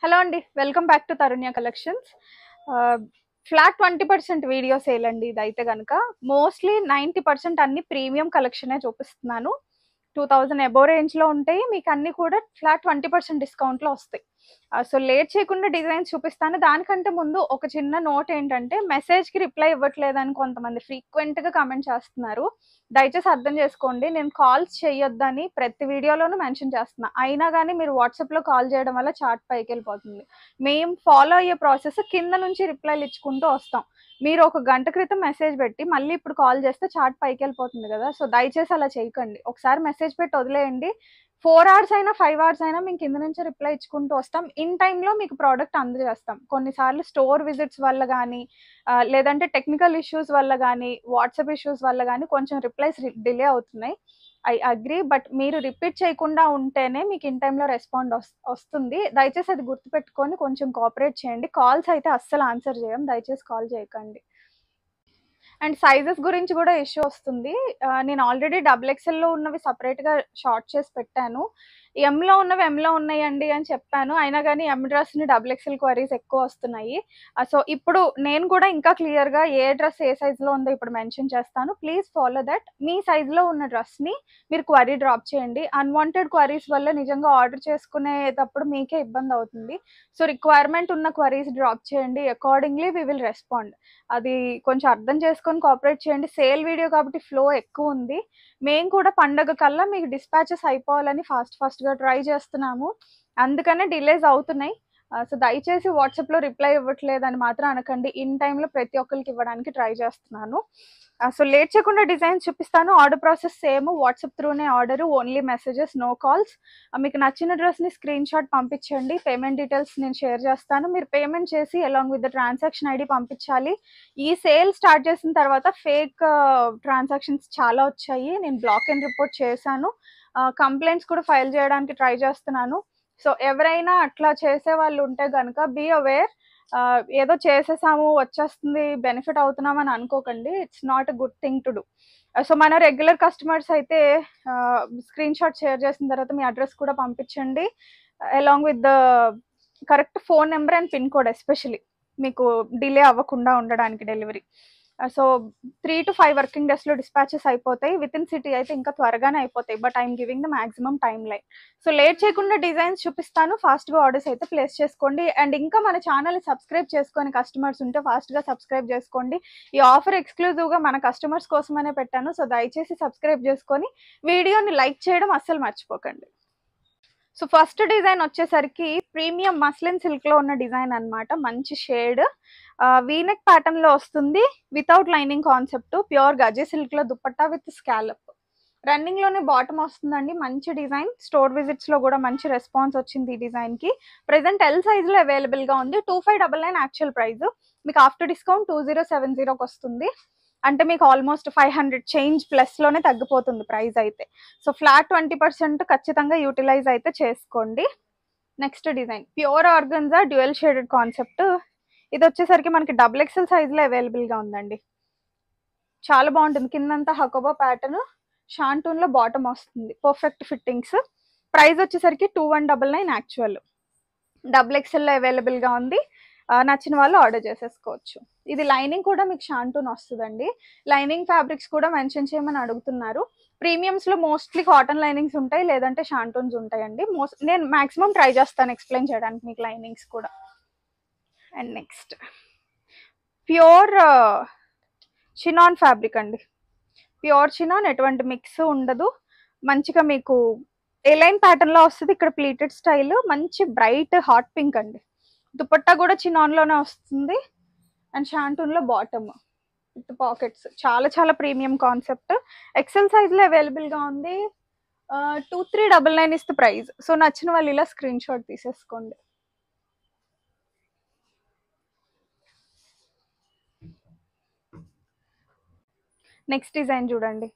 Hello అండి, welcome back to Tarunya collections. Flat 20% video sale అండి. ఇదైతే కనుక మోస్ట్లీ 90% అన్ని ప్రీమియం కలెక్షనే చూపిస్తున్నాను. 2000 అబోవ్ రేంజ్లో ఉంటాయి. మీకు అన్ని కూడా ఫ్లాట్ 20% డిస్కౌంట్లో వస్తాయి. సో లేట్ చేయకుండా డిజైన్స్ చూపిస్తాను. దానికంటే ముందు ఒక చిన్న నోట్ ఏంటంటే, మెసేజ్కి రిప్లై ఇవ్వట్లేదని కొంతమంది ఫ్రీక్వెంట్గా కమెంట్ చేస్తున్నారు. దయచేసి అర్థం చేసుకోండి, నేను కాల్స్ చేయొద్దని ప్రతి వీడియోలోనూ మెన్షన్ చేస్తున్నా. అయినా కానీ మీరు వాట్సాప్లో కాల్ చేయడం వల్ల చార్ట్ పైకి వెళ్ళిపోతుంది. మేము ఫాలో అయ్యే ప్రాసెస్ కింద నుంచి రిప్లైలు ఇచ్చుకుంటూ వస్తాం. మీరు ఒక గంట క్రితం మెసేజ్ పెట్టి మళ్ళీ ఇప్పుడు కాల్ చేస్తే చార్ట్ పైకి వెళ్ళిపోతుంది కదా. సో దయచేసి అలా చేయకండి. ఒకసారి మెసేజ్ పెట్టి వదిలేయండి. 4 hours అయినా 5 hours అయినా మేము కింద నుంచి రిప్లై ఇచ్చుకుంటూ వస్తాం. ఇన్ టైంలో మీకు ప్రోడక్ట్ అందజేస్తాం. కొన్నిసార్లు స్టోర్ విజిట్స్ వల్ల కానీ లేదంటే టెక్నికల్ ఇష్యూస్ వల్ల కానీ వాట్సాప్ ఇష్యూస్ వల్ల కానీ కొంచెం రిప్లైస్ డిలే అవుతున్నాయి. ఐ అగ్రీ, బట్ మీరు రిపీట్ చేయకుండా ఉంటేనే మీకు ఇన్ టైంలో రెస్పాండ్ వస్తుంది. దయచేసి అది గుర్తుపెట్టుకొని కొంచెం కోఆపరేట్ చేయండి. కాల్స్ అయితే అస్సలు ఆన్సర్ చేయం, దయచేసి కాల్ చేయకండి. అండ్ సైజెస్ గురించి కూడా ఇష్యూ వస్తుంది. నేను ఆల్రెడీ XXL ఉన్నవి సపరేట్గా షార్ట్ చేసి పెట్టాను. ఎంలో ఉన్నవి ఎంలో ఉన్నాయండి అని చెప్పాను. అయినా కానీ ఎం డ్రెస్ని XXL క్వరీస్ ఎక్కువ వస్తున్నాయి. సో ఇప్పుడు నేను కూడా ఇంకా క్లియర్గా ఏ డ్రెస్ ఏ సైజులో ఉందో ఇప్పుడు మెన్షన్ చేస్తాను. Please follow that. మీ సైజులో ఉన్న డ్రెస్ని మీరు క్వరీ డ్రాప్ చేయండి. అన్వాంటెడ్ క్వరీస్ వల్ల నిజంగా ఆర్డర్ చేసుకునేటప్పుడు మీకే ఇబ్బంది అవుతుంది. సో రిక్వైర్మెంట్ ఉన్న క్వరీస్ డ్రాప్ చేయండి. Accordingly we will respond. అది కొంచెం అర్థం చేసుకొని కోఆపరేట్ చేయండి. సేల్ వీడియో కాబట్టి ఫ్లో ఎక్కువ ఉంది. మేము కూడా పండగ కల్లా మీకు డిస్పాచెస్ అయిపోవాలని ఫాస్ట్గా ట్రై చేస్తున్నాము. అందుకనే డిలేస్ అవుతున్నాయి. సో దయచేసి వాట్సాప్లో రిప్లై ఇవ్వట్లేదని మాత్రం అనకండి. ఇన్ టైంలో ప్రతి ఒక్కరికి ఇవ్వడానికి ట్రై చేస్తున్నాను. సో లేట్ చేయకుండా డిజైన్స్ చూపిస్తాను. ఆర్డర్ ప్రాసెస్ సేమ్, వాట్సాప్ త్రూనే order, only messages, no calls. మీకు నచ్చిన డ్రెస్ని స్క్రీన్ షాట్ పంపించండి. పేమెంట్ డీటెయిల్స్ నేను షేర్ చేస్తాను. మీరు పేమెంట్ చేసి along with the transaction ID పంపించాలి. ఈ సేల్ స్టార్ట్ చేసిన తర్వాత ఫేక్ ట్రాన్సాక్షన్స్ చాలా వచ్చాయి. నేను బ్లాక్ అండ్ రిపోర్ట్ చేశాను. కంప్లైంట్స్ కూడా ఫైల్ చేయడానికి ట్రై చేస్తున్నాను. సో ఎవరైనా అట్లా చేసే వాళ్ళు ఉంటే కనుక బీ అవేర్. ఏదో చేసేసాము వచ్చేస్తుంది బెనిఫిట్ అవుతున్నాం అని అనుకోకండి. It's not a good thing to do. So మన రెగ్యులర్ కస్టమర్స్ అయితే స్క్రీన్ షాట్ షేర్ చేసిన తర్వాత మీ అడ్రస్ కూడా పంపించండి, along with the correct phone number and pin code, especially మీకు డిలే అవ్వకుండా ఉండడానికి డెలివరీ. సో 3 to 5 వర్కింగ్ డేస్లో డిస్పాచెస్ అయిపోతాయి. విత్ ఇన్ సిటీ అయితే ఇంకా త్వరగానే అయిపోతాయి, but I'm giving the maximum time line. So late చేయకుండా డిజైన్స్ చూపిస్తాను. ఫాస్ట్గా ఆర్డర్స్ అయితే ప్లేస్ చేసుకోండి. అండ్ ఇంకా మన ఛానల్ సబ్స్క్రైబ్ చేసుకొని కస్టమర్స్ ఉంటే ఫాస్ట్గా సబ్స్క్రైబ్ చేసుకోండి. ఈ ఆఫర్ ఎక్స్క్లూజివ్గా మన కస్టమర్స్ కోసమనే పెట్టాను. సో దయచేసి సబ్స్క్రైబ్ చేసుకొని వీడియోని లైక్ చేయడం అస్సలు మర్చిపోకండి. సో ఫస్ట్ డిజైన్ వచ్చేసరికి ప్రీమియం మస్లిన్ సిల్క్లో ఉన్న డిజైన్ అనమాట. మంచి షేడ్, వీనెక్ ప్యాటర్న్లో వస్తుంది. వితౌట్ లైనింగ్ కాన్సెప్ట్, ప్యూర్ గజే సిల్క్లో దుపట్టా విత్ స్కాలప్. రన్నింగ్లోనే బాటమ్ వస్తుందండి. మంచి డిజైన్. స్టోర్ విజిట్స్లో కూడా మంచి రెస్పాన్స్ వచ్చింది ఈ డిజైన్కి. ప్రెసెంట్ ఎల్ సైజ్లో అవైలబుల్గా ఉంది. 2599 యాక్చువల్ ప్రైస్, మీకు ఆఫ్టర్ డిస్కౌంట్ 2070కి వస్తుంది. అంటే మీకు ఆల్మోస్ట్ 500 చేంజ్ ప్లస్లోనే తగ్గిపోతుంది ప్రైస్ అయితే. సో ఫ్లాట్ 20% ఖచ్చితంగా యూటిలైజ్ అయితే చేసుకోండి. Next design pure organza dual shaded concept. ఇది వచ్చేసరికి మనకి XXL సైజులో అవైలబుల్గా ఉందండి. చాలా బాగుంటుంది. కిందంతా హకోబా ప్యాటర్న్, షాంటూన్లో బాటమ్ వస్తుంది. Perfect fittings. ప్రైస్ వచ్చేసరికి 2199 యాక్చువల్. XXL అవైలబుల్గా ఉంది. నచ్చిన వాళ్ళు ఆర్డర్ చేసేసుకోవచ్చు. ఇది లైనింగ్ కూడా మీకు షాంటూన్ వస్తుందండి. లైనింగ్ ఫ్యాబ్రిక్స్ కూడా మెన్షన్ చేయమని అడుగుతున్నారు. ప్రీమియమ్స్లో మోస్ట్లీ కాటన్ లైనింగ్స్ ఉంటాయి, లేదంటే షాంటూన్స్ ఉంటాయండి. నేను మాక్సిమం ట్రై చేస్తాను ఎక్స్ప్లెయిన్ చేయడానికి మీకు లైనింగ్స్ కూడా. And next pure chinon fabric అండి. ప్యూర్ చినాన్, ఎటువంటి మిక్స్ ఉండదు. మంచిగా మీకు ఎలైన్ ప్యాటర్న్లో వస్తుంది. ఇక్కడ ప్లీటెడ్ స్టైల్, మంచి బ్రైట్ హాట్ పింక్ అండి. దుపట్టా కూడా చినాన్లోనే వస్తుంది. అండ్ షాంటూన్లో బాటమ్ విత్ పాకెట్స్. చాలా చాలా ప్రీమియం కాన్సెప్ట్. ఎక్సెల్ సైజ్లో అవైలబుల్గా ఉంది. 2399 ఇస్తే ప్రైస్. సో నచ్చిన వాళ్ళు ఇలా స్క్రీన్ షాట్ తీసేసుకోండి. నెక్స్ట్ డిజైన్ చూడండి.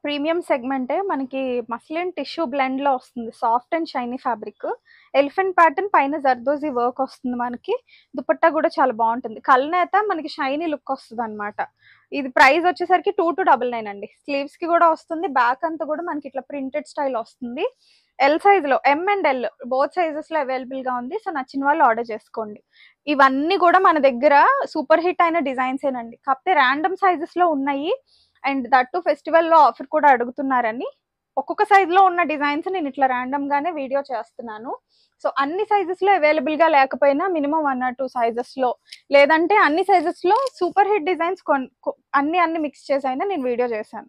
ప్రీమియం సెగ్మెంటే, మనకి మస్లిన్ టిష్యూ బ్లెండ్లో వస్తుంది. Soft and shiny fabric. Elephant pattern, పైన జర్దోజీ వర్క్ వస్తుంది మనకి. దుపట్టా కూడా చాలా బాగుంటుంది. కల్నేత మనకి షైనీ లుక్ వస్తుంది అనమాట. ఇది ప్రైస్ వచ్చేసరికి 2299 అండి. స్లీవ్స్ కి కూడా వస్తుంది, బ్యాక్ అంతా కూడా మనకి ఇట్లా ప్రింటెడ్ స్టైల్ వస్తుంది. ఎల్ సైజ్ లో, M and L both sizes లో అవైలబుల్ గా ఉంది. సో నచ్చిన వాళ్ళు ఆర్డర్ చేసుకోండి. ఇవన్నీ కూడా మన దగ్గర సూపర్ హిట్ అయిన డిజైన్స్ ఏనండి, కాకపోతే ర్యాండమ్ సైజెస్ లో ఉన్నాయి. అండ్ దట్టు ఫెస్టివల్ లో ఆఫర్ కూడా అడుగుతున్నారని ఒక్కొక్క సైజ్ లో ఉన్న డిజైన్స్ నేను ఇట్లా ర్యాండమ్ గానే వీడియో చేస్తున్నాను. సో అన్ని సైజెస్ లో అవైలబుల్ గా లేకపోయినా మినిమం 1 or 2 సైజెస్ లో, లేదంటే అన్ని సైజెస్ లో సూపర్ హిట్ డిజైన్స్ అన్ని మిక్స్ చేసి అయినా నేను వీడియో చేశాను.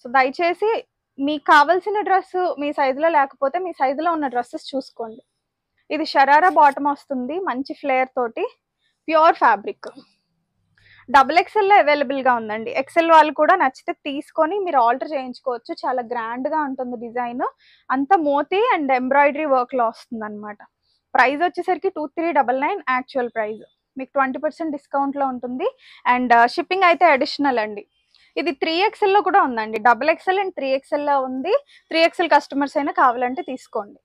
సో దయచేసి మీకు కావాల్సిన డ్రెస్ మీ సైజులో లేకపోతే మీ సైజులో ఉన్న డ్రెస్సెస్ చూసుకోండి. ఇది షరారా బాటమ్ వస్తుంది, మంచి ఫ్లేయర్ తోటి, ప్యూర్ ఫ్యాబ్రిక్. XXL లో అవైలబుల్ గా ఉందండి. ఎక్సెల్ వాళ్ళు కూడా నచ్చితే తీసుకొని మీరు ఆల్టర్ చేయించుకోవచ్చు. చాలా గ్రాండ్ గా ఉంటుంది డిజైన్, అంతా మోతీ అండ్ ఎంబ్రాయిడరీ వర్క్ లో వస్తుంది అనమాట. ప్రైస్ వచ్చేసరికి 2399 యాక్చువల్ ప్రైస్. మీకు 20% డిస్కౌంట్ లో ఉంటుంది. అండ్ షిప్పింగ్ అయితే అడిషనల్ అండి. ఇది 3XL లో కూడా ఉందండి. XXL అండ్ 3XL లో ఉంది. 3XL కస్టమర్స్ అయినా కావాలంటే తీసుకోండి.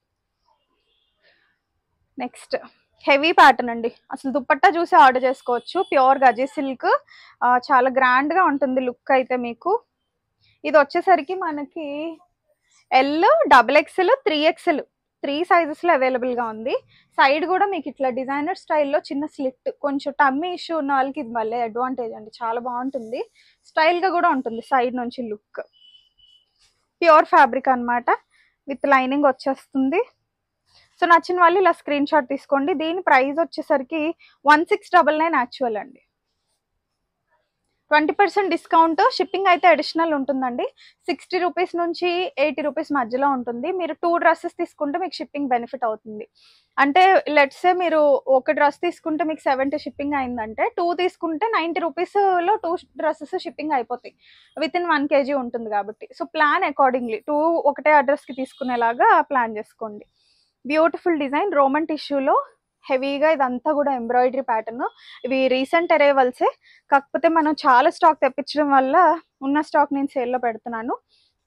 నెక్స్ట్ హెవీ ప్యాటర్న్ అండి. అసలు దుపట్టా చూసి ఆర్డర్ చేసుకోవచ్చు. ప్యూర్ గజీ సిల్క్, చాలా గ్రాండ్ గా ఉంటుంది లుక్ అయితే మీకు. ఇది వచ్చేసరికి మనకి ఎల్, XXL, 3XL 3 సైజెస్ లో అవైలబుల్ గా ఉంది. సైడ్ కూడా మీకు ఇట్లా డిజైనర్ స్టైల్లో చిన్న స్లిట్, కొంచెం టమ్మీ ఇష్యూ ఉన్న వాళ్ళకి ఇది మళ్ళీ అడ్వాంటేజ్ అండి, చాలా బాగుంటుంది. స్టైల్ గా కూడా ఉంటుంది సైడ్ నుంచి లుక్. ప్యూర్ ఫ్యాబ్రిక్ అన్నమాట, విత్ లైనింగ్ వచ్చేస్తుంది. సో నచ్చిన వాళ్ళు ఇలా స్క్రీన్ షాట్ తీసుకోండి. దీని ప్రైస్ వచ్చేసరికి 1699 యాక్చువల్ అండి. 20% డిస్కౌంట్, షిప్పింగ్ అయితే అడిషనల్ ఉంటుందండి. 60 రూపీస్ నుంచి 80 రూపీస్ మధ్యలో ఉంటుంది. మీరు 2 డ్రెస్సెస్ తీసుకుంటే మీకు షిప్పింగ్ బెనిఫిట్ అవుతుంది. అంటే లెట్స్ సే మీరు ఒక డ్రెస్ తీసుకుంటే మీకు 70 షిప్పింగ్ అయిందంటే 2 తీసుకుంటే 90 రూపీస్లో 2 డ్రెస్సెస్ షిప్పింగ్ అయిపోతాయి. విత్ ఇన్ 1 kg ఉంటుంది కాబట్టి. సో ప్లాన్ అకార్డింగ్లీ 2 ఒకటే అడ్రస్కి తీసుకునేలాగా ప్లాన్ చేసుకోండి. బ్యూటిఫుల్ డిజైన్, రోమన్ టిష్యూలో హెవీగా, ఇదంతా కూడా ఎంబ్రాయిడరీ ప్యాటర్న్. ఇవి రీసెంట్ అరైవల్సే, కాకపోతే మనం చాలా స్టాక్ తెప్పించడం వల్ల ఉన్న స్టాక్ నేను సేల్లో పెడుతున్నాను.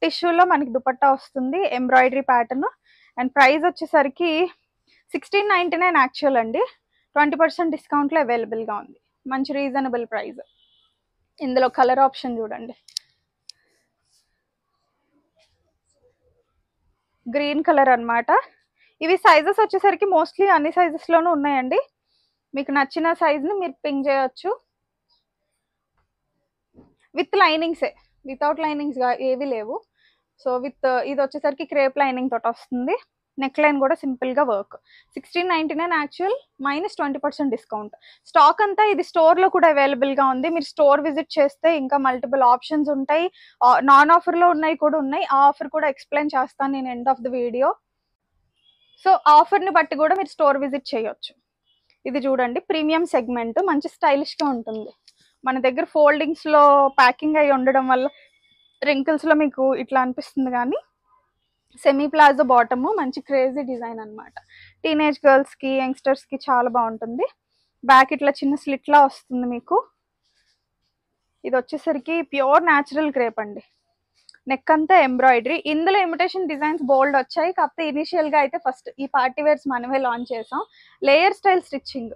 టిష్యూలో మనకి దుపట్టా వస్తుంది, ఎంబ్రాయిడరీ ప్యాటర్న్. అండ్ ప్రైస్ వచ్చేసరికి 1699 యాక్చువల్ అండి. 20% డిస్కౌంట్లో అవైలబుల్గా ఉంది. మంచి రీజనబుల్ ప్రైస్. ఇందులో కలర్ ఆప్షన్ చూడండి, గ్రీన్ కలర్ అన్నమాట. ఇవి సైజెస్ వచ్చేసరికి మోస్ట్లీ అన్ని సైజెస్లోనూ ఉన్నాయండి. మీకు నచ్చిన సైజ్ని మీరు పింక్ చేయొచ్చు. విత్ లైనింగ్సే, వితౌట్ లైనింగ్స్ ఏవి లేవు. సో విత్ ఇది వచ్చేసరికి క్రేప్ లైనింగ్ తోటి వస్తుంది. నెక్ లైన్ కూడా సింపుల్గా వర్క్. 1699 actual, -20% discount. స్టాక్ అంతా ఇది స్టోర్లో కూడా అవైలబుల్గా ఉంది. మీరు స్టోర్ విజిట్ చేస్తే ఇంకా మల్టిపుల్ ఆప్షన్స్ ఉంటాయి. నాన్ ఆఫర్లో ఉన్నాయి కూడా ఉన్నాయి. ఆ ఆఫర్ కూడా ఎక్స్ప్లెయిన్ చేస్తాను నేను end of the video. So ఆఫర్ని బట్టి కూడా మీరు స్టోర్ విజిట్ చేయొచ్చు. ఇది చూడండి, ప్రీమియం సెగ్మెంట్, మంచి స్టైలిష్గా ఉంటుంది. మన దగ్గర ఫోల్డింగ్స్లో ప్యాకింగ్ అయి ఉండడం వల్ల రింకిల్స్లో మీకు ఇట్లా అనిపిస్తుంది, కానీ సెమీ ప్లాజో బాటమ్, మంచి క్రేజీ డిజైన్ అనమాట. టీనేజ్ గర్ల్స్కి, యంగ్స్టర్స్కి చాలా బాగుంటుంది. బ్యాక్ ఇట్లా చిన్న స్లిట్లా వస్తుంది మీకు. ఇది వచ్చేసరికి ప్యూర్ న్యాచురల్ క్రేప్ అండి. నెక్ అంతా ఎంబ్రాయిడరీ. ఇందులో ఇమిటేషన్ డిజైన్స్ బోల్డ్ వచ్చాయి, కాకపోతే ఇనిషియల్గా అయితే ఫస్ట్ ఈ పార్టీ వేర్స్ మనమే లాంచ్ చేసాం. లేయర్ స్టైల్ స్టిచ్చింగ్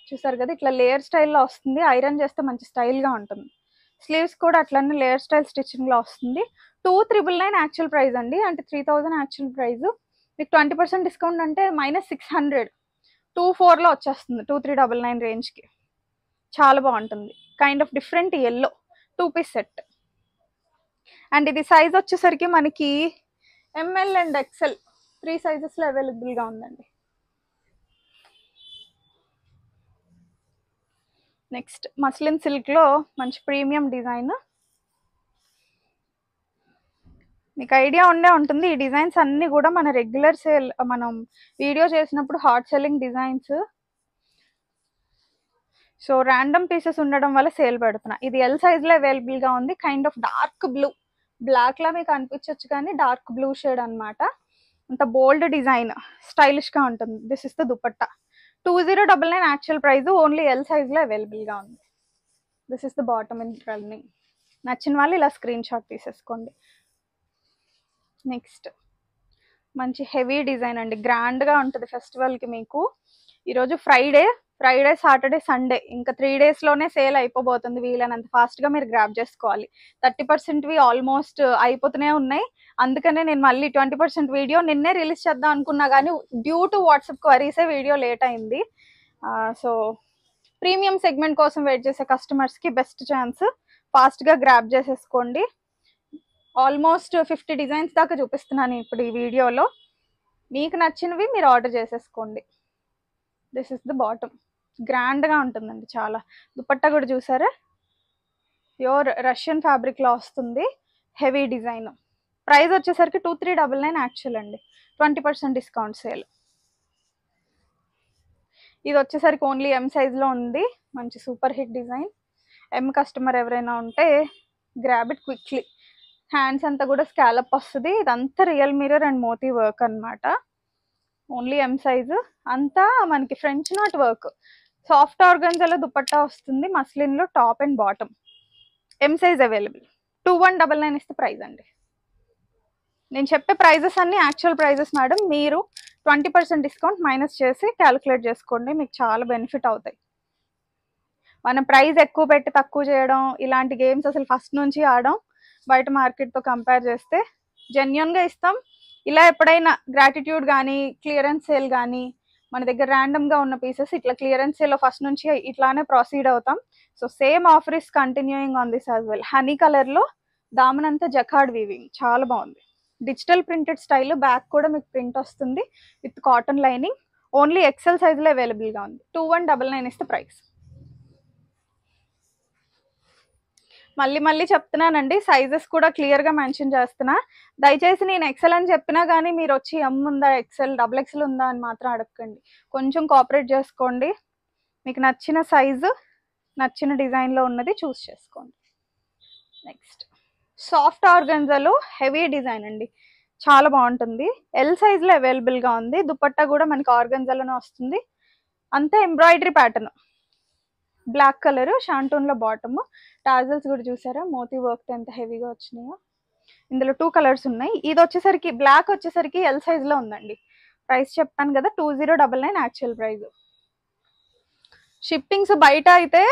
చూసారు కదా, ఇట్లా లేయర్ స్టైల్లో వస్తుంది. ఐరన్ చేస్తే మంచి స్టైల్గా ఉంటుంది. స్లీవ్స్ కూడా అట్లనే లేయర్ స్టైల్ స్టిచ్చింగ్లో వస్తుంది. 2399 యాక్చువల్ ప్రైస్ అండి, అంటే 3000 యాక్చువల్ ప్రైస్. మీకు 20% డిస్కౌంట్ అంటే -600, 24లో వచ్చేస్తుంది 2399 రేంజ్కి. చాలా బాగుంటుంది. Kind of different yellow 2 piece set. And ఇది సైజ్ వచ్చేసరికి మనకి ML అండ్ XL 3 సైజెస్లో అవైలబుల్గా ఉందండి. నెక్స్ట్ మస్లిన్ సిల్క్లో మంచి ప్రీమియం డిజైన్. మీకు ఐడియా ఉండే ఉంటుంది, ఈ డిజైన్స్ అన్నీ కూడా మన రెగ్యులర్ సేల్, మనం వీడియో చేసినప్పుడు hot selling designs. So random pieces ఉండడం వల్ల సేల్ పెడుతున్నా. ఇది ఎల్ సైజ్లో అవైలబుల్గా ఉంది. కైండ్ ఆఫ్ డార్క్ బ్లూ, బ్లాక్లా మీకు అనిపించవచ్చు కానీ డార్క్ బ్లూ షేడ్ అనమాట. అంత బోల్డ్ డిజైన్, స్టైలిష్గా ఉంటుంది. This is the dupatta. 2099 actual price, only L సైజ్లో అవైలబుల్గా ఉంది. This is the bottom in running. నచ్చిన వాళ్ళు ఇలా స్క్రీన్ షాట్ తీసేసుకోండి. నెక్స్ట్ మంచి హెవీ డిజైన్ అండి, గ్రాండ్గా ఉంటుంది ఫెస్టివల్కి మీకు. ఈరోజు ఫ్రైడే, సాటర్డే, సండే ఇంకా 3 డేస్లోనే సేల్ అయిపోబోతుంది. వీలైనంత ఫాస్ట్గా మీరు గ్రాబ్ చేసుకోవాలి. 30%వి ఆల్మోస్ట్ అయిపోతూనే ఉన్నాయి. అందుకనే నేను మళ్ళీ 20% వీడియో నిన్నే రిలీజ్ చేద్దాం అనుకున్నా, కానీ డ్యూ టు వాట్సాప్ క్వరీసే వీడియో లేట్ అయింది. సో ప్రీమియం సెగ్మెంట్ కోసం వెయిట్ చేసే కస్టమర్స్కి బెస్ట్ ఛాన్స్, ఫాస్ట్గా గ్రాబ్ చేసేసుకోండి. ఆల్మోస్ట్ 50 డిజైన్స్ దాకా చూపిస్తున్నాను ఇప్పుడు ఈ వీడియోలో. మీకు నచ్చినవి మీరు ఆర్డర్ చేసేసుకోండి. దిస్ ఇస్ ద బాటమ్, గ్రాండ్గా ఉంటుందండి చాలా. దుపట్టా కూడా చూసారా, ప్యూర్ రష్యన్ ఫ్యాబ్రిక్లో వస్తుంది, హెవీ డిజైన్. ప్రైస్ వచ్చేసరికి 2399 యాక్చువల్ అండి, 20% డిస్కౌంట్ సేల్. ఇది వచ్చేసరికి ఓన్లీ ఎం సైజ్లో ఉంది, మంచి సూపర్ హిట్ డిజైన్. ఎం కస్టమర్ ఎవరైనా ఉంటే గ్రాబ్ ఇట్ క్విక్లీ. హ్యాండ్స్ అంతా కూడా స్కాలప్ వస్తుంది. ఇదంతా real mirror and moti work అనమాట. ఓన్లీ ఎం సైజు, అంతా మనకి ఫ్రెంచ్ నాట్ వర్క్. సాఫ్ట్ ఆర్గన్జాలో దుపట్టా వస్తుంది, మస్లిన్లో top and bottom. M size available. 2199 ఇస్తే ప్రైస్ అండి. నేను చెప్పే ప్రైజెస్ అన్ని యాక్చువల్ ప్రైజెస్ మేడం. మీరు 20% డిస్కౌంట్ మైనస్ చేసి క్యాలిక్యులేట్ చేసుకోండి, మీకు చాలా బెనిఫిట్ అవుతాయి. మనం ప్రైస్ ఎక్కువ పెట్టి తక్కువ చేయడం ఇలాంటి గేమ్స్ అసలు ఫస్ట్ నుంచి ఆడడం. బయట మార్కెట్తో కంపేర్ చేస్తే జెన్యున్గా ఇస్తాం. ఇలా ఎప్పుడైనా గ్రాటిట్యూడ్ కానీ క్లియరెన్స్ సేల్ కానీ మన దగ్గర ర్యాండమ్గా ఉన్న పీసెస్ ఇట్లా క్లియరెన్స్ సేల్లో ఫస్ట్ నుంచి ఇట్లానే ప్రొసీడ్ అవుతాం. So same offer is continuing on this as well. Honey కలర్లో దామనంతా జకార్డ్ వీవింగ్, చాలా బాగుంది. డిజిటల్ ప్రింటెడ్ స్టైల్, బ్యాక్ కూడా మీకు ప్రింట్ వస్తుంది with cotton lining. Only XL సైజులో అవైలబుల్గా ఉంది. 2199 ఇస్తే ప్రైస్. మళ్ళీ చెప్తున్నానండి, సైజెస్ కూడా క్లియర్గా మెన్షన్ చేస్తున్నా. దయచేసి నేను ఎక్సెల్ అని చెప్పినా కానీ మీరు వచ్చి ఎం ఉందా, ఎక్సెల్, డబుల్ ఎక్సెల్ ఉందా అని మాత్రం అడగండి. కొంచెం కోఆపరేట్ చేసుకోండి. మీకు నచ్చిన సైజు, నచ్చిన డిజైన్లో ఉన్నది చూస్ చేసుకోండి. నెక్స్ట్ సాఫ్ట్ ఆర్గన్జాలో హెవీ డిజైన్ అండి, చాలా బాగుంటుంది. ఎల్ సైజ్లో అవైలబుల్గా ఉంది. దుపట్టా కూడా మనకి ఆర్గన్జాలోనే వస్తుంది. అంతా ఎంబ్రాయిడరీ ప్యాటర్న్, బ్లాక్ కలర్ షాంటూన్లో బాటమ్. టాజల్స్ కూడా చూసారా మోతీ వర్క్ ఎంత హెవీగా వచ్చినాయో. ఇందులో 2 కలర్స్ ఉన్నాయి. ఇది వచ్చేసరికి బ్లాక్ వచ్చేసరికి ఎల్ సైజ్లో ఉందండి. ప్రైస్ చెప్పాను కదా 2099 యాక్చువల్ ప్రైస్. షిప్పింగ్స్ బయట అయితే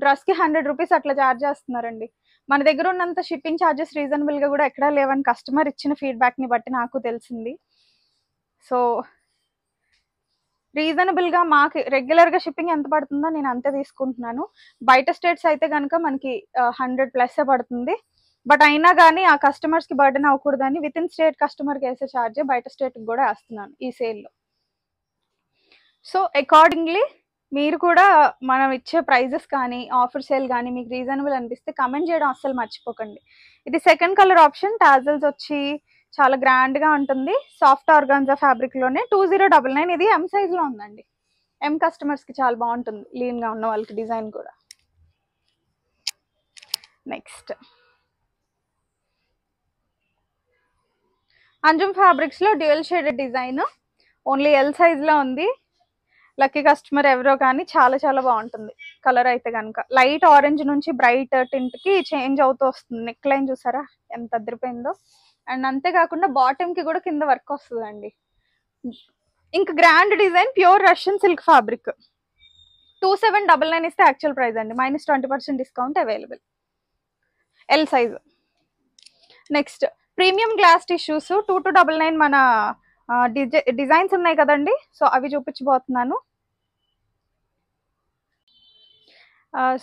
డ్రెస్కి 100 రూపీస్ అట్లా ఛార్జ్ చేస్తున్నారండి. మన దగ్గర ఉన్నంత షిప్పింగ్ ఛార్జెస్ రీజనబుల్గా కూడా ఎక్కడా లేవని కస్టమర్ ఇచ్చిన ఫీడ్బ్యాక్ని బట్టి నాకు తెలిసింది. సో రీజనబుల్గా మాకు రెగ్యులర్గా షిప్పింగ్ ఎంత పడుతుందో నేను అంతే తీసుకుంటున్నాను. బయట స్టేట్స్ అయితే కనుక మనకి 100+ పడుతుంది. బట్ అయినా కానీ ఆ కస్టమర్స్కి బర్డెన్ అవ్వకూడదని విత్ ఇన్ స్టేట్ కస్టమర్కి వేసే ఛార్జే బయట స్టేట్కి కూడా వేస్తున్నాను ఈ సేల్లో. సో అకార్డింగ్లీ మీరు కూడా మనం ఇచ్చే ప్రైజెస్ కానీ ఆఫర్ సేల్ కానీ మీకు రీజనబుల్ అనిపిస్తే కమెంట్ చేయడం అస్సలు మర్చిపోకండి. ఇది సెకండ్ కలర్ ఆప్షన్. టాజల్స్ వచ్చి చాలా గ్రాండ్గా ఉంటుంది. సాఫ్ట్ ఆర్గాన్జా ఫ్యాబ్రిక్లోనే 2099. ఇది ఎం సైజ్లో ఉందండి. ఎం కస్టమర్స్కి చాలా బాగుంటుంది, లీన్గా ఉన్న వాళ్ళకి డిజైన్ కూడా. నెక్స్ట్ అంజుమ్ ఫ్యాబ్రిక్స్లో dual shaded design, only L సైజ్లో ఉంది. లక్కీ కస్టమర్ ఎవరో కానీ చాలా చాలా బాగుంటుంది. కలర్ అయితే కనుక లైట్ ఆరెంజ్ నుంచి బ్రైట్ టింట్కి చేంజ్ అవుతూ వస్తుంది. నెక్ లైన్ చూసారా ఎంత అదిరిపోయిందో. అండ్ అంతేకాకుండా బాటమ్కి కూడా కింద వర్క్ వస్తుందండి. ఇంకా grand design, pure Russian silk fabric. 2799 ఇస్తే యాక్చువల్ ప్రైస్ అండి, -20% discount available. L size. Next premium glass tissues 2299 మన డిజైన్స్ ఉన్నాయి కదండి, సో అవి చూపించబోతున్నాను.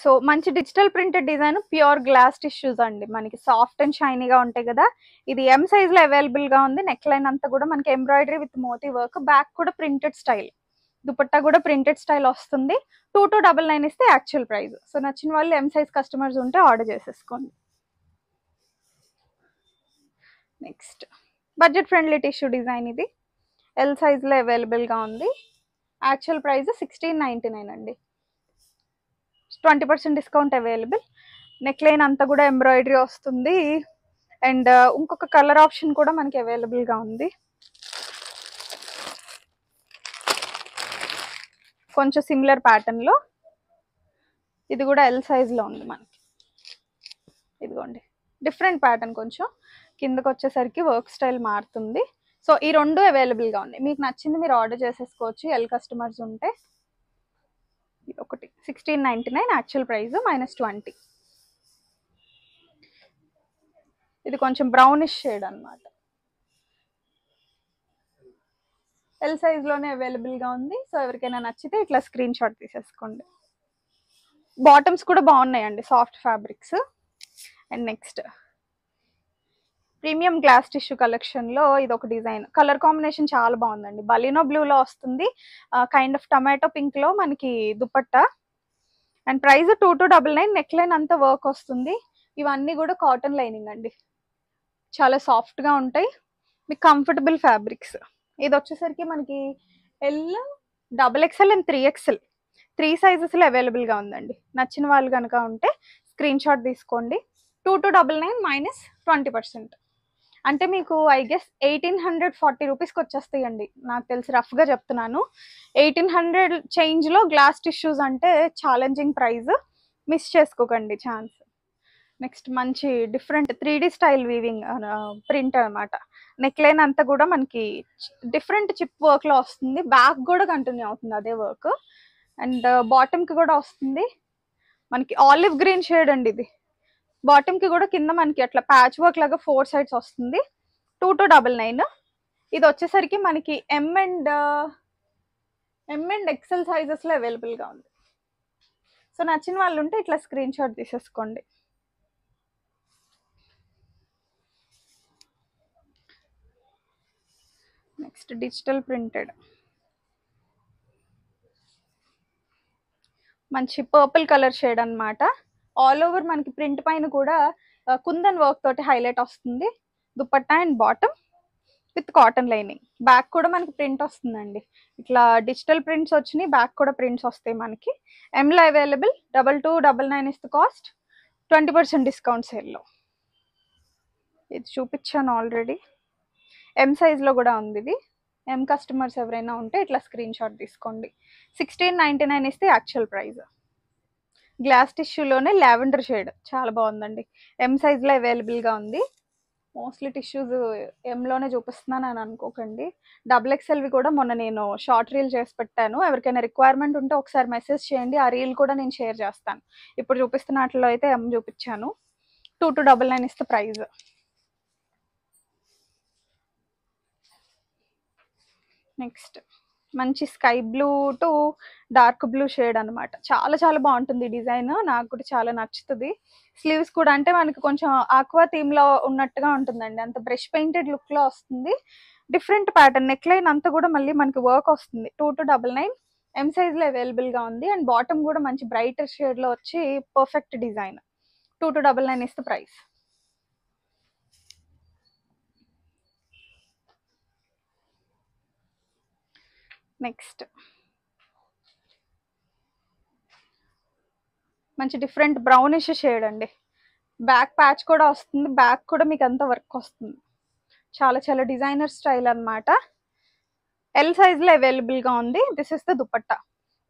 సో మంచి digital printed design, pure glass tissues అండి, మనకి సాఫ్ట్ అండ్ షైనీగా ఉంటాయి కదా. ఇది ఎం సైజ్లో అవైలబుల్గా ఉంది. నెక్ లైన్ అంతా కూడా మనకి embroidery with moti work, back కూడా ప్రింటెడ్ స్టైల్, దుపట్టా కూడా ప్రింటెడ్ స్టైల్ వస్తుంది. 2299 ఇస్తే యాక్చువల్ ప్రైస్. సో నచ్చిన వాళ్ళు ఎం సైజ్ కస్టమర్స్ ఉంటే ఆర్డర్ చేసేసుకోండి. Next budget friendly tissue design, ఇది ఎల్ సైజ్లో అవైలబుల్గా ఉంది. యాక్చువల్ ప్రైస్ 1699 అండి, 20% డిస్కౌంట్ అవైలబుల్. నెక్ లైన్ అంతా కూడా ఎంబ్రాయిడరీ వస్తుంది. అండ్ ఇంకొక కలర్ ఆప్షన్ కూడా మనకి అవైలబుల్గా ఉంది. కొంచెం సిమిలర్ ప్యాటర్న్లో, ఇది కూడా ఎల్ సైజ్లో ఉంది మనకి. ఇదిగోండి డిఫరెంట్ ప్యాటర్న్, కొంచెం కిందకు వచ్చేసరికి వర్క్ స్టైల్ మారుతుంది. సో ఈ రెండు అవైలబుల్గా ఉన్నాయి. మీకు నచ్చింది మీరు ఆర్డర్ చేసేసుకోవచ్చు. ఎల్ కస్టమర్స్ ఉంటే ఒకటి 1699 యాక్చువల్ ప్రైస్ -20. ఇది కొంచెం బ్రౌనిష్ షేడ్ అనమాట. ఎల్ సైజ్లోనే అవైలబుల్గా ఉంది. సో ఎవరికైనా నచ్చితే ఇట్లా స్క్రీన్ షాట్ తీసేసుకోండి. బాటమ్స్ కూడా బాగున్నాయండి, soft fabrics. And next premium glass tissue కలెక్షన్లో ఇది ఒక డిజైన్. కలర్ కాంబినేషన్ చాలా బాగుందండి. బలినో బ్లూలో వస్తుంది, కైండ్ ఆఫ్ టమాటో పింక్లో మనకి dupatta. And price 2299. Neck line అంతా వర్క్ వస్తుంది. ఇవన్నీ కూడా కాటన్ లైనింగ్ అండి, చాలా సాఫ్ట్గా ఉంటాయి, మీకు కంఫర్టబుల్ ఫ్యాబ్రిక్స్. ఇది వచ్చేసరికి మనకి ఎల్, XXL అండ్ 3XL 3 సైజెస్లో అవైలబుల్గా ఉందండి. నచ్చిన వాళ్ళు కనుక ఉంటే స్క్రీన్ షాట్ తీసుకోండి. 2299 -20%. అంటే మీకు ఐ గెస్ 1840 రూపీస్కి వచ్చేస్తాయండి, నాకు తెలిసి రఫ్గా చెప్తున్నాను. 1800 చేంజ్లో గ్లాస్ టిష్యూస్ అంటే ఛాలెంజింగ్ ప్రైస్, మిస్ చేసుకోకండి ఛాన్స్. నెక్స్ట్ మంచి different 3D style weaving print అనమాట. నెక్ లైన్ అంతా కూడా మనకి డిఫరెంట్ చిప్ వర్క్లో వస్తుంది, బ్యాక్ కూడా కంటిన్యూ అవుతుంది అదే వర్క్. అండ్ బాటమ్కి కూడా వస్తుంది మనకి ఆలివ్ గ్రీన్ షేడ్ అండి. ఇది బాటమ్కి కూడా కింద మనకి అట్లా ప్యాచ్ వర్క్ లాగా 4 సైడ్స్ వస్తుంది. 2299. ఇది వచ్చేసరికి మనకి M అండ్ XL సైజెస్లో అవైలబుల్గా ఉంది. సో నచ్చిన వాళ్ళు ఉంటే ఇట్లా స్క్రీన్ షాట్ తీసేసుకోండి. నెక్స్ట్ డిజిటల్ ప్రింటెడ్ మంచి పర్పుల్ కలర్ షేడ్ అనమాట. ఆల్ ఓవర్ మనకి ప్రింట్ పైన కూడా కుందన్ వర్క్ తోటి హైలైట్ వస్తుంది. Dupatta and bottom with cotton lining. Back కూడా మనకి ప్రింట్ వస్తుందండి, ఇట్లా డిజిటల్ ప్రింట్స్ వచ్చినాయి, బ్యాక్ కూడా ప్రింట్స్ వస్తాయి మనకి. ఎంలో available. 2299 is the cost, 20% discount సేల్లో. ఇది చూపించాను ఆల్రెడీ. M సైజ్లో కూడా ఉంది ఇది. M కస్టమర్స్ ఎవరైనా ఉంటే ఇట్లా స్క్రీన్ షాట్ తీసుకోండి. 1699 ఇస్తే యాక్చువల్ ప్రైస్. గ్లాస్ టిష్యూలోనే లావెండర్ షేడ్ చాలా బాగుందండి. M సైజ్లో అవైలబుల్గా ఉంది. మోస్ట్లీ టిష్యూస్ ఎంలోనే చూపిస్తున్నాను అని అనుకోకండి. XXLవి కూడా మొన్న నేను షార్ట్ రీల్ చేసి పెట్టాను. ఎవరికైనా రిక్వైర్మెంట్ ఉంటే ఒకసారి మెసేజ్ చేయండి, ఆ రీల్ కూడా నేను షేర్ చేస్తాను. ఇప్పుడు చూపిస్తున్నట్లో అయితే M చూపించాను. 2299 ఇస్తే ప్రైస్. నెక్స్ట్ మంచి sky blue to dark blue shade అనమాట. చాలా చాలా బాగుంటుంది డిజైన్, నాకు కూడా చాలా నచ్చుతుంది. స్లీవ్స్ కూడా అంటే మనకి కొంచెం ఆక్వా థీమ్లో ఉన్నట్టుగా ఉంటుందండి, అంత బ్రష్ పెయింటెడ్ లుక్లో వస్తుంది. Different pattern. నెక్ లైన్ అంతా కూడా మళ్ళీ మనకి వర్క్ వస్తుంది. 2299. M సైజ్లో అవైలబుల్గా ఉంది. అండ్ బాటమ్ కూడా మంచి బ్రైటర్ షేడ్లో వచ్చి perfect design. 2299 is the price. Next మంచి డిఫరెంట్ బ్రౌనిష్ షేడ్ అండి. బ్యాక్ ప్యాచ్ కూడా వస్తుంది, బ్యాక్ కూడా మీకు అంత వర్క్ వస్తుంది. చాలా చాలా డిజైనర్ స్టైల్ అనమాట. ఎల్ సైజ్లో అవైలబుల్గా ఉంది. This is the dupatta.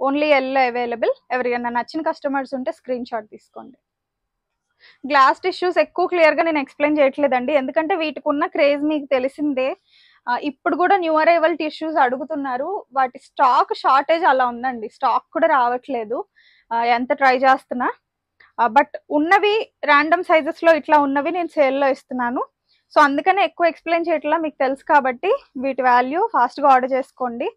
Only L available. ఎవరికైనా నచ్చిన కస్టమర్స్ ఉంటే స్క్రీన్ షాట్ తీసుకోండి. గ్లాస్ టిష్యూస్ ఎక్కువ క్లియర్గా నేను ఎక్స్ప్లెయిన్ చేయట్లేదండి, ఎందుకంటే వీటికి ఉన్న క్రేజ్ మీకు తెలిసిందే. ఇప్పుడు కూడా న్యూ అరైవల్ టిష్యూస్ అడుగుతున్నారు, వాటి స్టాక్ షార్టేజ్ అలా ఉందండి, స్టాక్ కూడా రావట్లేదు. ఎంత ట్రై చేస్తున్నా, బట్ ఉన్నవి ర్యాండమ్ సైజెస్లో ఇట్లా ఉన్నవి నేను సేల్లో ఇస్తున్నాను. సో అందుకనే ఎక్కువ ఎక్స్ప్లెయిన్ చేయట్లా, మీకు తెలుసు కాబట్టి వీటి వాల్యూ ఫాస్ట్గా ఆర్డర్ చేసుకోండి.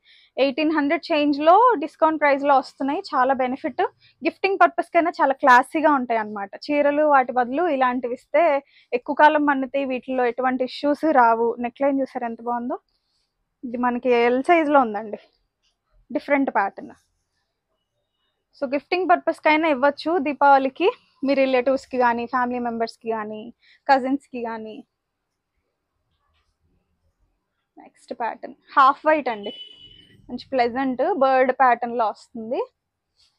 1800 చేంజ్లో డిస్కౌంట్ ప్రైస్లో వస్తున్నాయి, చాలా బెనిఫిట్. గిఫ్టింగ్ పర్పస్కైనా చాలా క్లాసీగా ఉంటాయి అన్నమాట. చీరలు వాటి బదులు ఇలాంటివి ఇస్తే ఎక్కువ కాలం మన్నుతాయి, వీటిలో ఎటువంటి ఇష్యూస్ రావు. నెక్ లైన్ చూసారు ఎంత బాగుందో. ఇది మనకి ఎల్ సైజ్లో ఉందండి, డిఫరెంట్ ప్యాటర్న్. సో గిఫ్టింగ్ పర్పస్కైనా ఇవ్వచ్చు దీపావళికి, మీ రిలేటివ్స్కి కానీ, ఫ్యామిలీ మెంబర్స్కి కానీ, కజిన్స్కి కానీ. నెక్స్ట్ ప్యాటర్న్ హాఫ్ వైట్ అండి, మంచి ప్లెజెంట్ బర్డ్ ప్యాటర్న్లో వస్తుంది.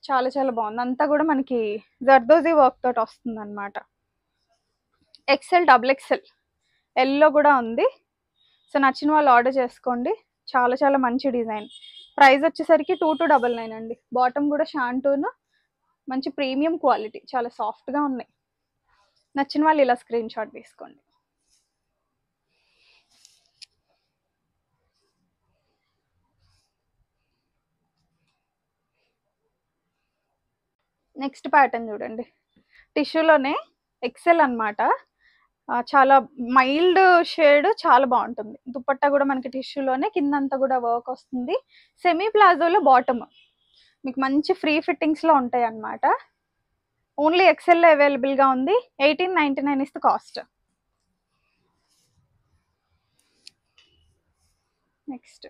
చాలా చాలా బాగుంది. అంతా కూడా మనకి జర్దోజీ వర్క్ తోటి వస్తుంది అనమాట. XL XXL ఎల్లో కూడా ఉంది. సో నచ్చిన వాళ్ళు ఆర్డర్ చేసుకోండి. చాలా చాలా మంచి డిజైన్. ప్రైస్ వచ్చేసరికి 2299 అండి. బాటమ్ కూడా షాంటూన్, మంచి ప్రీమియం క్వాలిటీ, చాలా సాఫ్ట్గా ఉన్నాయి. నచ్చిన వాళ్ళు ఇలా స్క్రీన్ షాట్ తీసుకోండి. నెక్స్ట్ ప్యాటర్న్ చూడండి, టిష్యూలోనే ఎక్సెల్ అన్నమాట. చాలా మైల్డ్ షేడ్, చాలా బాగుంటుంది. దుపట్టా కూడా మనకి టిష్యూలోనే, కిందంతా కూడా వర్క్ వస్తుంది. సెమీ ప్లాజోలో బాటమ్ మీకు మంచి ఫ్రీ ఫిట్టింగ్స్లో ఉంటాయి అన్నమాట. ఓన్లీ ఎక్సెల్లో అవైలబుల్గా ఉంది. 1899 is the cost. Next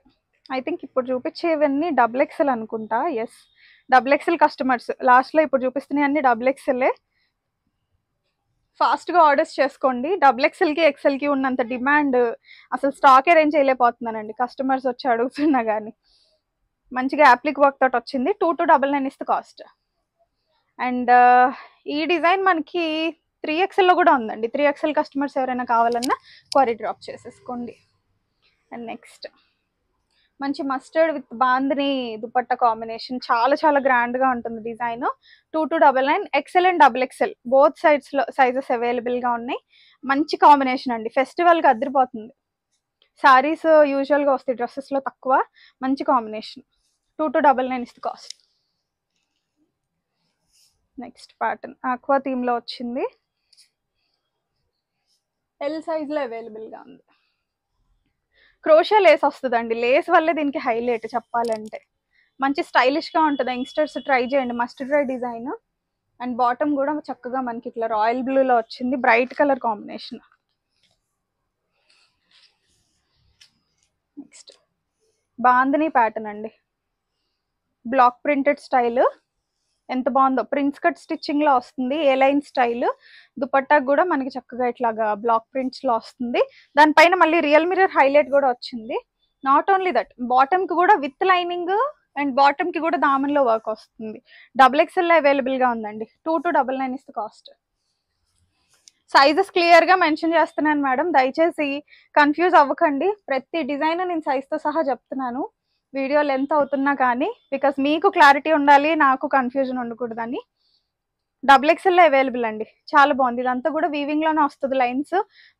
I think ఇప్పుడు చూపించేవన్నీ డబుల్ ఎక్సెల్ అనుకుంటా. Yes, double XL customers. లాస్ట్లో ఇప్పుడు చూపిస్తున్నాయి అన్ని డబుల్ ఎక్సెల్లే. ఫాస్ట్గా ఆర్డర్స్ చేసుకోండి. డబుల్ ఎక్సెల్కి ఎక్సెల్కి ఉన్నంత డిమాండ్ అసలు స్టాక్ అరేంజ్ చేయలేకపోతున్నానండి. కస్టమర్స్ వచ్చి అడుగుతున్నా కానీ మంచిగా యాప్లిక్ వర్క్ తోటి వచ్చింది. 2299 ఇస్ ద కాస్ట్. అండ్ ఈ డిజైన్ మనకి 3XL కూడా ఉందండి. 3XL కస్టమర్స్ ఎవరైనా కావాలన్నా క్వారీ డ్రాప్ చేసేసుకోండి. అండ్ నెక్స్ట్ మంచి mustard with bandhani dupatta combination, చాలా చాలా గ్రాండ్గా ఉంటుంది design. 2299. XL and double XL both సైడ్స్లో సైజెస్ అవైలబుల్గా ఉన్నాయి. మంచి కాంబినేషన్ అండి, ఫెస్టివల్కి అదిరిపోతుంది. శారీస్ యూజువల్గా వస్తాయి డ్రెస్సెస్లో తక్కువ, మంచి combination. 2299 is the cost. Next pattern aqua థీమ్లో వచ్చింది. ఎల్ సైజ్లో అవైలబుల్గా ఉంది. క్రోషియా లేస్ వస్తుందండి. లేస్ వల్లే దీనికి హైలైట్ చెప్పాలంటే. మంచి స్టైలిష్గా ఉంటుంది. యంగ్స్టర్స్ ట్రై చేయండి. Must try design. And bottom కూడా చక్కగా మనకి ఇట్లా రాయల్ బ్లూలో వచ్చింది, bright colour combination. Next bandhani pattern అండి, బ్లాక్ ప్రింటెడ్ స్టైల్. ఎంత బాగుందో, ప్రిన్స్ కట్ స్టిచ్చింగ్ లో వస్తుంది, ఏ లైన్ స్టైల్. దుపట్టా కూడా మనకి చక్కగా ఇట్లాగా బ్లాక్ ప్రింట్స్ లో వస్తుంది. దానిపైన మళ్ళీ రియల్ మిర్రర్ హైలైట్ కూడా వచ్చింది. నాట్ ఓన్లీ దట్, బాటమ్ కి కూడా విత్ లైనింగ్ అండ్ బాటమ్ కి కూడా దామన్లో వర్క్ వస్తుంది. డబుల్ ఎక్స్ఎల్ అవైలబుల్ గా ఉందండి. 2299 is the cost. Sizes clear గా మెన్షన్ చేస్తున్నాను మేడం, దయచేసి కన్ఫ్యూజ్ అవ్వకండి. ప్రతి డిజైన్ నేను సైజ్ తో సహా చెప్తున్నాను, వీడియో లెంత్ అవుతున్నా కానీ, బికాస్ మీకు క్లారిటీ ఉండాలి, నాకు కన్ఫ్యూజన్ ఉండకూడదని. డబుల్ ఎక్స్ఎల్ అవైలబుల్ అండి, చాలా బాగుంది. ఇదంతా కూడా వీవింగ్ లోనే వస్తుంది లైన్స్,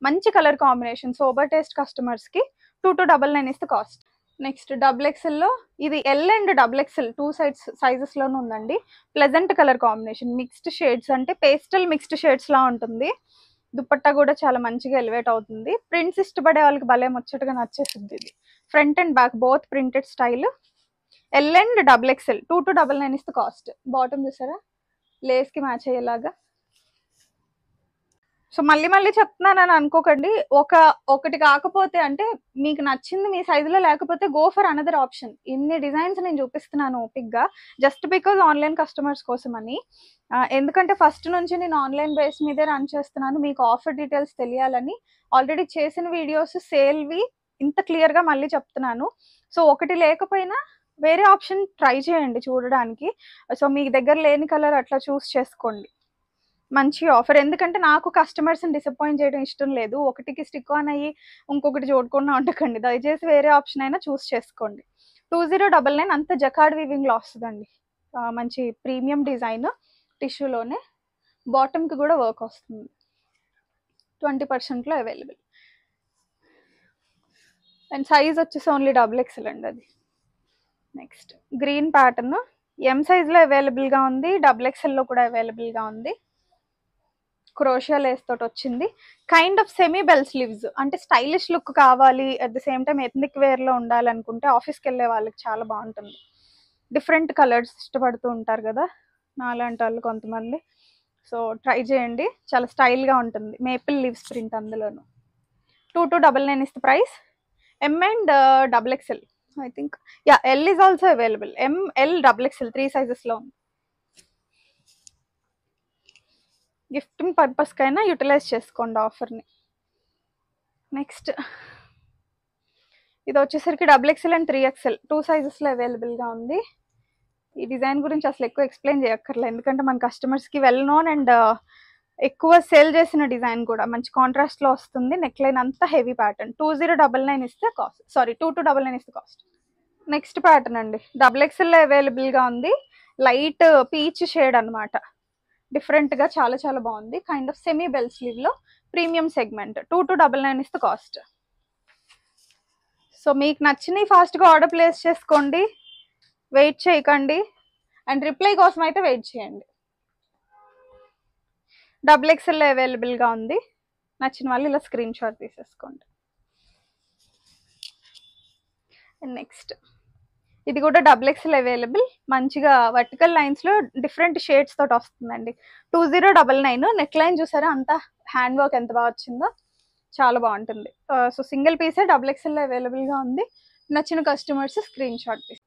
మంచి colour combination. Sober taste customers కి 2299 is the cost. Next double XL లో ఇది L and double XL two sides sizes లోనే ఉందండి. Pleasant colour combination, mixed shades, అంటే పేస్టల్ మిక్స్డ్ షేడ్స్ లా ఉంటుంది. దుపట్టా కూడా చాలా మంచిగా ఎలివేట్ అవుతుంది. ప్రింట్స్ ఇష్టపడే వాళ్ళకి భలే ముచ్చటగా నచ్చేస్తుంది. ఇది front and back both printed style. L and double XL 2299 is the cost. Bottom చూసారా, లేస్ కి మ్యాచ్ అయ్యేలాగా. సో మళ్ళీ చెప్తున్నానని అనుకోకండి. ఒకటి కాకపోతే, అంటే మీకు నచ్చింది మీ సైజులో లేకపోతే గో ఫర్ అనదర్ ఆప్షన్. ఇన్ని డిజైన్స్ నేను చూపిస్తున్నాను ఓపిక్గా, జస్ట్ బికాజ్ ఆన్లైన్ కస్టమర్స్ కోసం అని. ఎందుకంటే ఫస్ట్ నుంచి నేను ఆన్లైన్ బేస్ మీదే రన్ చేస్తున్నాను, మీకు ఆఫర్ డీటెయిల్స్ తెలియాలని. ఆల్రెడీ చేసిన వీడియోస్ సేల్వి ఇంత క్లియర్గా మళ్ళీ చెప్తున్నాను. సో ఒకటి లేకపోయినా వేరే ఆప్షన్ ట్రై చేయండి చూడడానికి. సో మీ దగ్గర లేని కలర్ అట్లా చూస్ చేసుకోండి. మంచి ఆఫర్, ఎందుకంటే నాకు కస్టమర్స్ని డిసప్పాయింట్ చేయడం ఇష్టం లేదు. ఒకటికి స్టిక్ ఆన్ అయ్యి ఇంకొకటి చూడకుండా ఉండకండి. దయచేసి వేరే ఆప్షన్ అయినా చూస్ చేసుకోండి. 2099 అంత జకార్డ్ వీవింగ్లో వస్తుందండి. మంచి ప్రీమియం డిజైన్, టిష్యూలోనే. బాటమ్కి కూడా వర్క్ వస్తుంది. 20%లో అవైలబుల్. అండ్ సైజ్ వచ్చేసి ఓన్లీ డబుల్ ఎక్స్ఎల్ అండి అది. నెక్స్ట్ గ్రీన్ ప్యాటర్న్, ఎం సైజ్లో అవైలబుల్గా ఉంది, డబుల్ ఎక్స్ఎల్లో కూడా అవైలబుల్గా ఉంది. క్రోషియా లేస్ తోటి వచ్చింది. Kind of semi bell sleeves, అంటే స్టైలిష్ లుక్ కావాలి, at the same time ethnic వేర్లో ఉండాలనుకుంటే ఆఫీస్కి వెళ్ళే వాళ్ళకి చాలా బాగుంటుంది. డిఫరెంట్ కలర్స్ ఇష్టపడుతూ ఉంటారు కదా నాలాంటి వాళ్ళు కొంతమంది. సో ట్రై చేయండి, చాలా స్టైల్గా ఉంటుంది. మేపిల్ లీవ్స్ ప్రింట్ అందులోను. 2299 is the price. M and double XL I think, yeah L is also available. M, L, double XL 3 సైజెస్లో ఉంది. గిఫ్టింగ్ పర్పస్కైనా యూటిలైజ్ చేసుకోండి ఆఫర్ని. నెక్స్ట్ ఇది వచ్చేసరికి డబుల్ ఎక్స్ఎల్ అండ్ 3XL 2 సైజెస్లో అవైలబుల్గా ఉంది. ఈ డిజైన్ గురించి అసలు ఎక్కువ ఎక్స్ప్లెయిన్ చేయక్కర్లేదు, ఎందుకంటే మన కస్టమర్స్కి వెల్ నోన్ అండ్ ఎక్కువ సేల్ చేసిన డిజైన్ కూడా. మంచి కాంట్రాస్ట్లో వస్తుంది. నెక్ లైన్ అంతా హెవీ ప్యాటర్న్. 2099 ఇస్తే కాస్ట్, సారీ 2299 ఇస్తే కాస్ట్. నెక్స్ట్ ప్యాటర్న్ అండి, డబుల్ ఎక్స్ఎల్లో అవైలబుల్గా ఉంది. లైట్ పీచ్ షేడ్ అనమాట, డిఫరెంట్గా చాలా చాలా బాగుంది. కైండ్ ఆఫ్ సెమీ బెల్ స్లీవ్లో premium segment. 2299 is the cost. So మీకు నచ్చినవి ఫాస్ట్గా ఆర్డర్ ప్లేస్ చేసుకోండి, వెయిట్ చేయకండి. అండ్ రిప్లై కోసం అయితే వెయిట్ చేయండి. XXL అవైలబుల్గా ఉంది. నచ్చిన వాళ్ళు ఇలా స్క్రీన్ షాట్ తీసేసుకోండి. నెక్స్ట్ ఇది కూడా XXL అవైలబుల్. మంచిగా వర్టికల్ లైన్స్లో డిఫరెంట్ షేడ్స్ తోటి వస్తుందండి. 2099. నెక్ లైన్ చూసారా అంతా హ్యాండ్ వర్క్ ఎంత బాగా వచ్చిందో, చాలా బాగుంటుంది. సో సింగిల్ పీసే XXL అవైలబుల్గా ఉంది. నచ్చిన కస్టమర్స్ స్క్రీన్ షాట్ తీసి.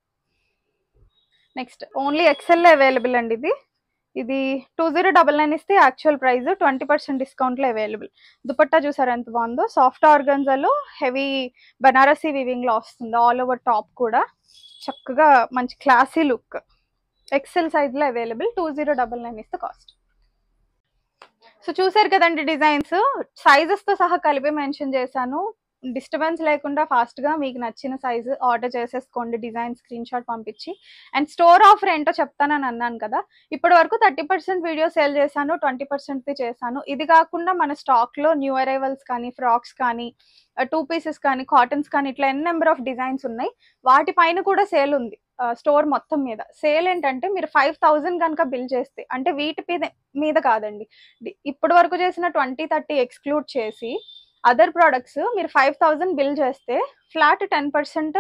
నెక్స్ట్ ఓన్లీ XL అవైలబుల్ అండి. ఇది 2099 ఇస్తే యాక్చువల్ ప్రైస్ 20% డిస్కౌంట్లో అవైలబుల్. దుపట్టా చూసారా ఎంత బాగుందో, సాఫ్ట్ ఆర్గన్జాలో హెవీ బనారసీ వివింగ్లో వస్తుంది. ఆల్ ఓవర్ టాప్ కూడా చక్కగా మంచి క్లాసీ లుక్. XL సైజ్లో అవైలబుల్. 2099 ఇస్తే కాస్ట్. సో చూసారు కదండి డిజైన్స్, సైజెస్తో సహా కలిపి మెన్షన్ చేశాను. డిస్టర్బెన్స్ లేకుండా ఫాస్ట్గా మీకు నచ్చిన సైజు ఆర్డర్ చేసేసుకోండి, డిజైన్ స్క్రీన్ షాట్ పంపించి. అండ్ స్టోర్ ఆఫర్ ఏంటో చెప్తానని అన్నాను కదా, ఇప్పటి వరకు 30% వీడియో సేల్ చేశాను, 20% చేశాను. ఇది కాకుండా మన స్టాక్లో న్యూ అరైవల్స్ కానీ, ఫ్రాక్స్ కానీ, 2 పీసెస్ కానీ, కాటన్స్ కానీ, ఇట్లా ఎన్ని నెంబర్ ఆఫ్ డిజైన్స్ ఉన్నాయి. వాటిపైన కూడా సేల్ ఉంది. స్టోర్ మొత్తం మీద సేల్ ఏంటంటే మీరు 5000 కనుక బిల్ చేస్తే, అంటే వీటి మీద కాదండి, ఇప్పటి వరకు చేసిన 20-30 ఎక్స్క్లూడ్ చేసి అదర్ ప్రోడక్ట్స్ మీరు 5000 బిల్ చేస్తే ఫ్లాట్ 10%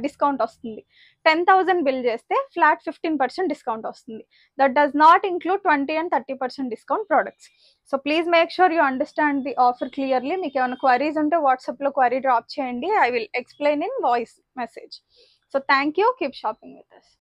డిస్కౌంట్ వస్తుంది. 10,000 బిల్ చేస్తే ఫ్లాట్ 15% డిస్కౌంట్ వస్తుంది. That does not include 20 and 30% discount products. So please make sure you understand the offer clearly. మీకు ఏమైనా క్వరీస్ ఉంటే వాట్సాప్లో క్వరీ డ్రాప్ చేయండి. I will explain in voice message. So thank you. Keep shopping with us.